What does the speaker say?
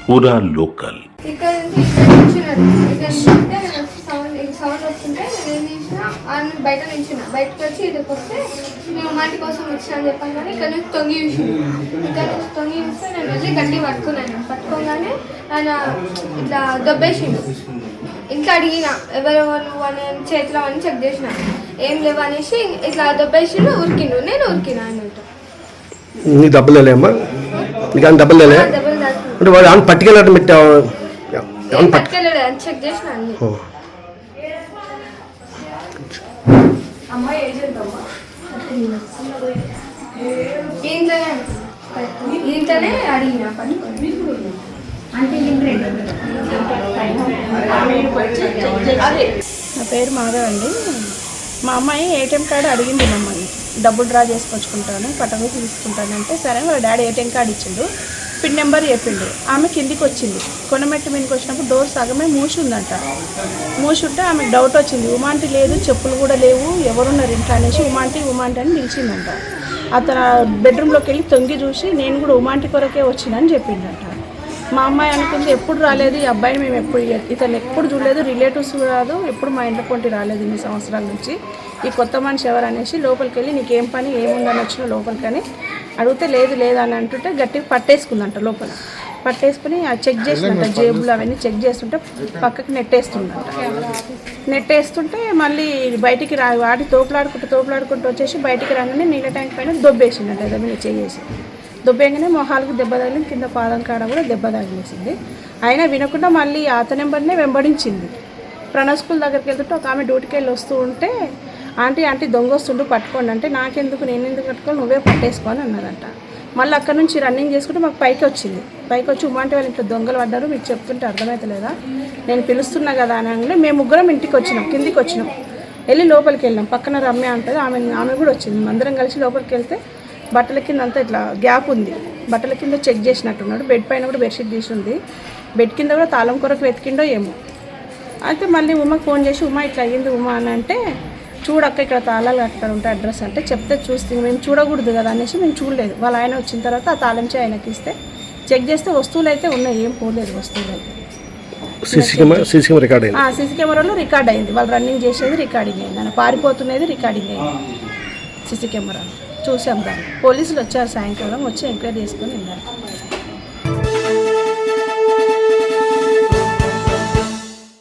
పూరా లోకల్. ఇక్కడ సౌండ్ వస్తుంటే నేను ఏం చేసిన బయట నించిన బయటకు వచ్చి ఇక్కడికి వస్తే నేను మాటి కోసం వచ్చినా అని చెప్పాను కానీ ఇక్కడ నుంచి తొంగి చూసింది. ఇక్కడ నుంచి తొంగి చూస్తే నేను వెళ్ళి గట్టి పట్టుకోగానే ఆయన ఇట్లా దొబ్బేసిండు. ఇంకా అడిగిన ఎవరెవరు నువ్వు అని చేతిలో అని చెక్ చేసిన ఏం లేవు అనేసి ఇట్లా దొబ్బేసిండు. ఉరికిండు. నేను ఉరికిన ఆయనతో. నీ డబ్బులేమ్మా? నీకు డబ్బులు లేలే అంటే వాడు అవును పట్టుకెళ్ళడం పెట్టావు? పట్టుకెళ్ళాడు అని చెక్ చేసిన అన్ని. ఇంట్లోనే అడిగిన నా పేరు మాధవ్ అండి. మా అమ్మాయి ఏటీఎం కార్డు అడిగింది మమ్మల్ని, డబ్బులు డ్రా చేసుకొచ్చుకుంటాను పట్టణం తీసుకుంటాను అంటే సరే వాళ్ళ డాడీ ఏటీఎం కార్డు ఇచ్చిండు, పిన్ నెంబర్ చెప్పిండు. ఆమె కిందికి వచ్చింది. కొండమెట్టు మీదకి వచ్చినప్పుడు డోర్ సగమే మూసి ఉందంట. మూసి ఉంటే ఆమెకు డౌట్ వచ్చింది. ఉమాంటి లేదు, చెప్పులు కూడా లేవు, ఎవరున్నారు ఇంట్లో అనేసి ఉమాంటి అని నిలిచిందంట. అతను బెడ్రూమ్లోకి వెళ్ళి తొంగి చూసి నేను కూడా ఉమాంటి కొరకే వచ్చిందని చెప్పిందంట. మా అమ్మాయి అనుకుంది ఎప్పుడు రాలేదు ఈ అబ్బాయిని, మేము ఇతను ఎప్పుడు చూడలేదు, రిలేటివ్స్ రాదు, ఎప్పుడు మా ఇంట్లో కొంటి రాలేదు ఇన్ని సంవత్సరాల నుంచి, ఈ కొత్త మనిషి ఎవరు అనేసి లోపలికి వెళ్ళి నీకేం పని ఏముందని వచ్చిన లోపలికని అడిగితే లేదు అని అంటుంటే గట్టిగా పట్టేసుకుందంట. లోపల పట్టేసుకుని చెక్ చేస్తుందంట, జేబులు అవన్నీ చెక్ చేస్తుంటే పక్కకి నెట్టేస్తుంటే మళ్ళీ బయటికి వాడి తోపులాడుకుంటూ వచ్చేసి బయటికి రాగానే నీళ్ళ ట్యాంక్ పైన దొబ్బేసిందంట. ఏదో మీద చేసి దొబ్బేగానే మొహాలకు దెబ్బ తగిలింది, కింద పాదం కాడ కూడా దెబ్బ తగిలేసింది. అయినా వినకుండా మళ్ళీ అతని నెంబర్నే వెంబడించింది. ప్రణవ్ స్కూల్ దగ్గరికి వెళ్తుంటే ఒక ఆమె డ్యూటీకి వెళ్ళి వస్తూ ఉంటే ఆంటీ దొంగ వస్తుండు పట్టుకోండి అంటే నాకెందుకు, నేను ఎందుకు పట్టుకోవాలి, నువ్వే పట్టేసుకోని అన్నదంట. మళ్ళీ అక్కడ నుంచి రన్నింగ్ చేసుకుంటే మాకు పైకి వచ్చి ఉమాంటి వాళ్ళ ఇంట్లో దొంగలు పడ్డారు, మీకు చెప్తుంటే అర్థమవుతలేదా, నేను పిలుస్తున్నా కదా అని మేము ముగ్గురం ఇంటికి వచ్చినాం, కిందికి వచ్చినాం, వెళ్ళి లోపలికి వెళ్ళాం. పక్కన రమ్య ఉంటుంది, ఆమె కూడా వచ్చింది. అందరం కలిసి లోపలికి వెళ్తే బట్టల కింద అంతా ఇట్లా గ్యాప్ ఉంది, బట్టల కింద చెక్ చేసినట్టున్నాడు. బెడ్ పైన కూడా బెడ్షీట్ తీసి ఉంది, బెడ్ కింద కూడా తాళం కొరకు వెతికిండో ఏమో. అయితే మళ్ళీ ఉమాకి ఫోన్ చేసి ఉమా ఇట్లా అయ్యింది ఉమా అని అంటే చూడక్క ఇక్కడ తాళాలు అక్కడ ఉంటాయి అడ్రస్ అంటే చెప్తే చూస్తే మేము చూడకూడదు కదా అనేసి మేము చూడలేదు. వాళ్ళ ఆయన వచ్చిన తర్వాత ఆ తాళం చేయి ఆయనకి ఇస్తే చెక్ చేస్తే వస్తువులు అయితే ఉన్నాయి, ఏం పోలేదు వస్తువులు అయితే. సీసీ కెమెరాలో రికార్డ్ అయింది, వాళ్ళు రన్నింగ్ చేసేది రికార్డింగ్ అయింది, ఆయన పారిపోతున్నది రికార్డింగ్ అయింది. సీసీ కెమెరాలో చూసాం దాన్ని. పోలీసులు వచ్చారు సాయంకాలం, వచ్చి ఎంక్వైరీ చేసుకొని వెళ్ళారు.